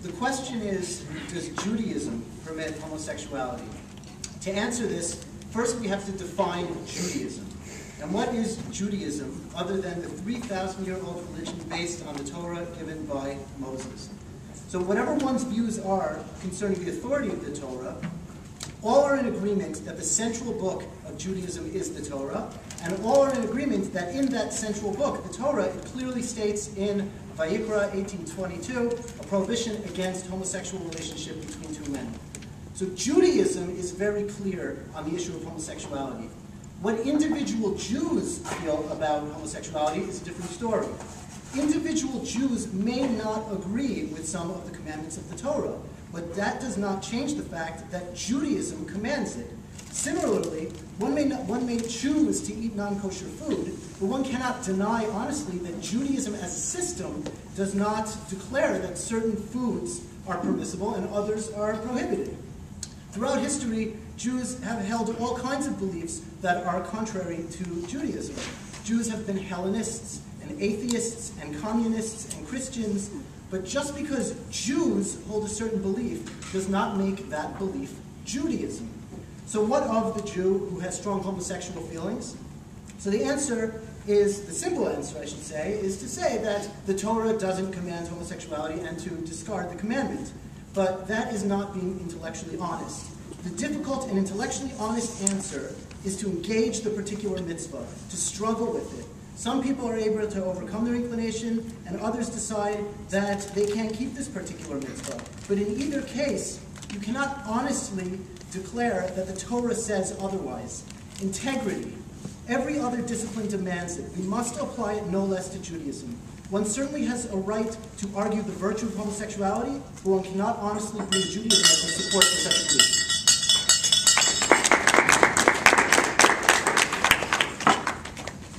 the question is, does Judaism permit homosexuality? To answer this, first we have to define Judaism. And what is Judaism other than the 3,000-year-old religion based on the Torah given by Moses? So whatever one's views are concerning the authority of the Torah, all are in agreement that the central book of Judaism is the Torah, and all are in agreement that in that central book, the Torah, it clearly states in Vayikra 18:22 a prohibition against homosexual relationship between two men. So Judaism is very clear on the issue of homosexuality. What individual Jews feel about homosexuality is a different story. Individual Jews may not agree with some of the commandments of the Torah, but that does not change the fact that Judaism commands it. Similarly, one may choose to eat non-kosher food, but one cannot deny honestly that Judaism as a system does not declare that certain foods are permissible and others are prohibited. Throughout history, Jews have held all kinds of beliefs that are contrary to Judaism. Jews have been Hellenists and atheists and communists and Christians, but just because Jews hold a certain belief does not make that belief Judaism. So what of the Jew who has strong homosexual feelings? So the answer is, the simple answer I should say, is to say that the Torah doesn't command homosexuality and to discard the commandment. But that is not being intellectually honest. The difficult and intellectually honest answer is to engage the particular mitzvah, to struggle with it. Some people are able to overcome their inclination, and others decide that they can't keep this particular mitzvah. But in either case, you cannot honestly declare that the Torah says otherwise. Integrity. Every other discipline demands it. We must apply it no less to Judaism. One certainly has a right to argue the virtue of homosexuality, but one cannot honestly bring Judaism as a support for such a belief.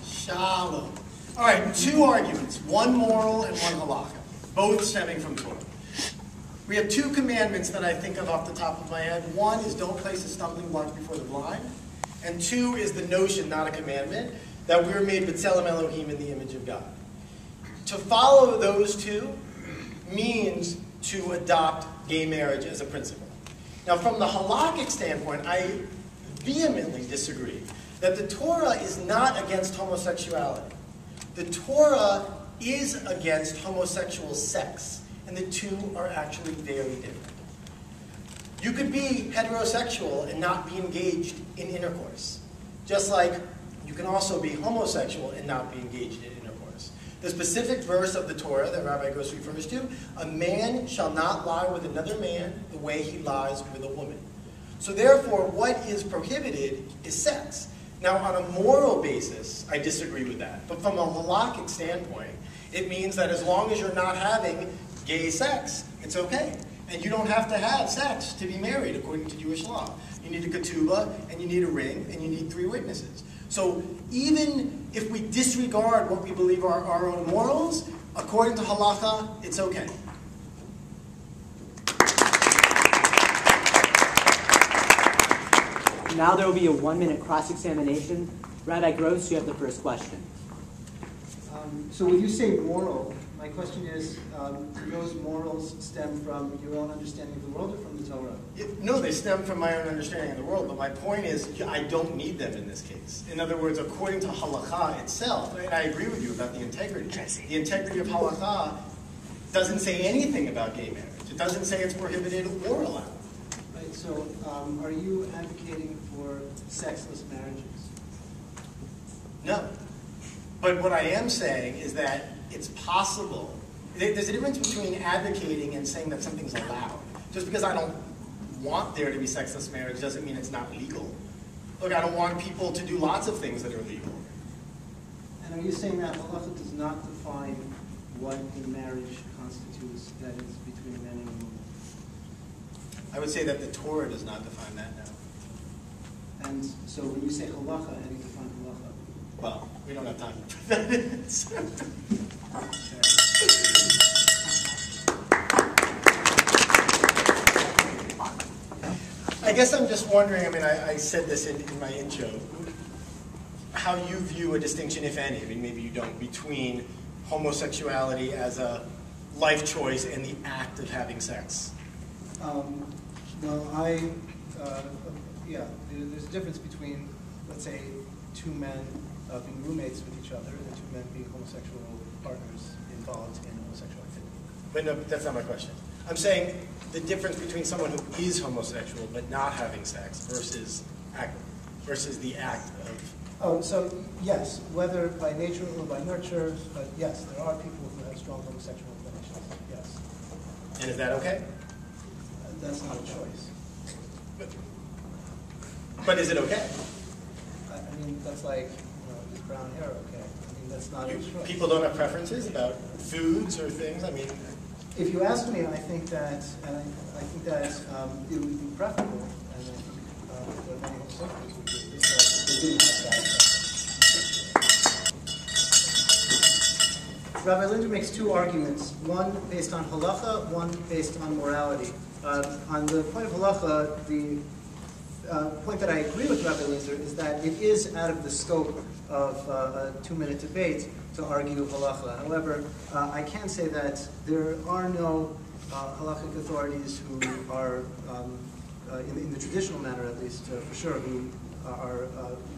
Shalom. All right, two arguments, one moral and one halakha, both stemming from Torah. We have two commandments that I think of off the top of my head. One is don't place a stumbling block before the blind. And two is the notion, not a commandment, that we're made b'tselem Elohim in the image of God. To follow those two means to adopt gay marriage as a principle. Now, from the halakhic standpoint, I vehemently disagree that the Torah is not against homosexuality. The Torah is against homosexual sex, and the two are actually very different. You could be heterosexual and not be engaged in intercourse, just like you can also be homosexual and not be engaged in intercourse. The specific verse of the Torah that Rabbi Gross refers to, a man shall not lie with another man the way he lies with a woman. So therefore, what is prohibited is sex. Now, on a moral basis, I disagree with that. But from a halakhic standpoint, it means that as long as you're not having gay sex, it's okay. And you don't have to have sex to be married, according to Jewish law. You need a ketubah, and you need a ring, and you need 3 witnesses. So even if we disregard what we believe are our own morals, according to halakha, it's okay. Now there will be a 1-minute cross-examination. Rabbi Gross, you have the first question. So when you say moral, my question is, do those morals stem from your own understanding of the world or from the Torah? No, they stem from my own understanding of the world, but my point is I don't need them in this case. In other words, according to halakha itself, and I agree with you about the integrity. The integrity of halakha doesn't say anything about gay marriage. It doesn't say it's prohibited or allowed. Right, so are you advocating for sexless marriages? No. But what I am saying is that it's possible. There's a difference between advocating and saying that something's allowed. Just because I don't want there to be sexless marriage doesn't mean it's not legal. Look, I don't want people to do lots of things that are legal. And are you saying that halakha does not define what a marriage constitutes, that is, between a man and a woman? I would say that the Torah does not define that now. And so when you say halakha, how do you define halakha? Well, we don't have time for that. I guess I'm just wondering, I mean, I said this in my intro, how you view a distinction, if any, I mean, maybe you don't, between homosexuality as a life choice and the act of having sex? Yeah, there's a difference between, let's say, two men being roommates with each other and two men being homosexual partners involved in homosexual activity. But no, that's not my question. I'm saying the difference between someone who is homosexual but not having sex versus the act of... Oh, so yes, whether by nature or by nurture, but yes, there are people who have strong homosexual inclinations, yes. And is that okay? That's not a choice. But is it okay? I mean, that's like, is brown hair okay? I mean, that's not a choice. People don't have preferences about foods or things? I mean... If you ask me, I think that, it would be preferable, and I think there are many homosexuals who do this, if they didn't have that. Rabbi Linder makes two arguments, one based on halacha, one based on morality. On the point of halacha, the point that I agree with Rabbi Linder is that it is out of the scope of a 2-minute debate to argue halacha. However, I can say that there are no halakhic authorities who are, in the traditional manner at least, for sure, who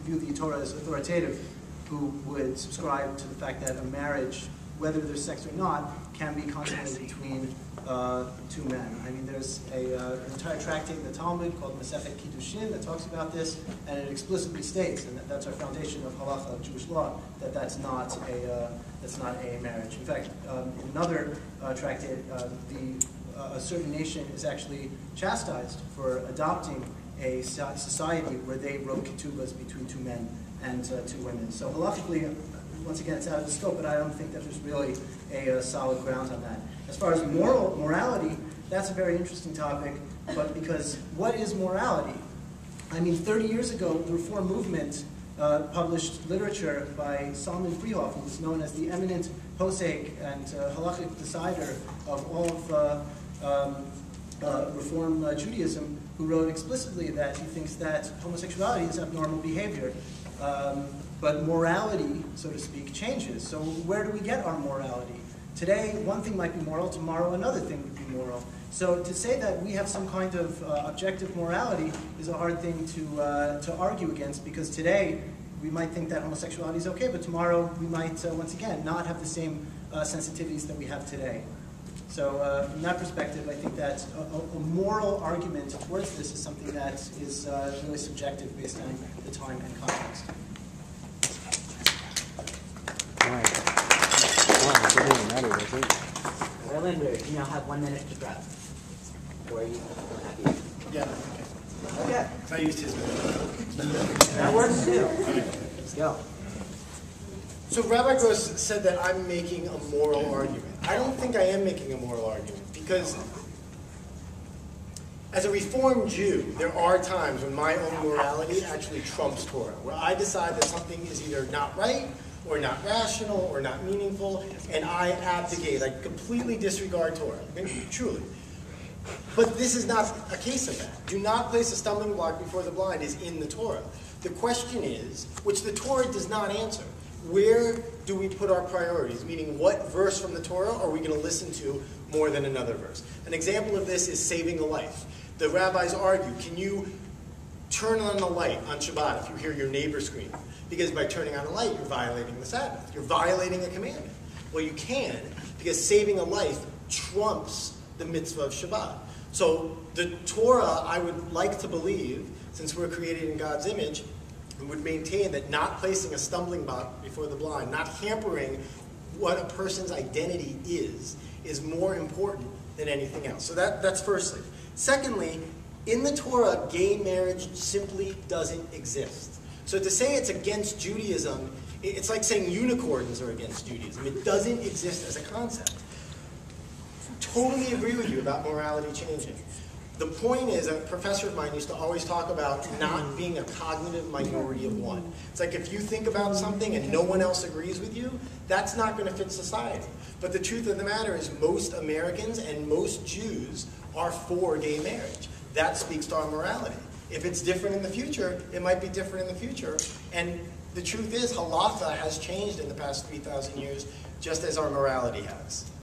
view the Torah as authoritative, who would subscribe to the fact that a marriage, whether there's sex or not, can be consummated between two men. I mean, there's an entire tractate in the Talmud called Masechet Kiddushin that talks about this, and it explicitly states, and that's our foundation of halacha, of Jewish law, that that's not a marriage. In fact, in another tractate, a certain nation is actually chastised for adopting a society where they wrote ketubas between two men and two women. So halachically, once again, it's out of the scope, but I don't think that there's really a solid ground on that. As far as morality, that's a very interesting topic, but because what is morality? I mean, 30 years ago, the Reform movement published literature by Solomon Freehoff, who was known as the eminent posek and halachic decider of all of Reform Judaism, who wrote explicitly that he thinks that homosexuality is abnormal behavior. But morality, so to speak, changes. So where do we get our morality? Today, one thing might be moral, tomorrow another thing would be moral. So to say that we have some kind of objective morality is a hard thing to argue against, because today we might think that homosexuality is okay, but tomorrow we might, once again, not have the same sensitivities that we have today. So from that perspective, I think that a moral argument towards this is something that is really subjective based on the time and context. Well, Linder, you now have 1 minute to prep. Or are you happy? Yeah, Okay. I used his minute. That works too. Let's go. So Rabbi Gross said that I'm making a moral argument. I don't think I am making a moral argument, because as a Reformed Jew, there are times when my own morality actually trumps Torah, where I decide that something is either not right, or not rational, or not meaningful, and I abdicate, I completely disregard Torah, truly. But this is not a case of that. Do not place a stumbling block before the blind is in the Torah. The question is, which the Torah does not answer, where do we put our priorities? Meaning, what verse from the Torah are we going to listen to more than another verse? An example of this is saving a life. The rabbis argue, can you turn on the light on Shabbat if you hear your neighbor scream? Because by turning on a light, you're violating the Sabbath. You're violating a commandment. Well, you can, because saving a life trumps the mitzvah of Shabbat. So the Torah, I would like to believe, since we're created in God's image, would maintain that not placing a stumbling block before the blind, not hampering what a person's identity is more important than anything else. So that's firstly. Secondly, in the Torah, gay marriage simply doesn't exist. So to say it's against Judaism, it's like saying unicorns are against Judaism. It doesn't exist as a concept. Totally agree with you about morality changing. The point is, a professor of mine used to always talk about not being a cognitive minority of one. It's like if you think about something and no one else agrees with you, that's not going to fit society. But the truth of the matter is most Americans and most Jews are for gay marriage. That speaks to our morality. If it's different in the future, it might be different in the future. And the truth is, halacha has changed in the past 3,000 years, just as our morality has.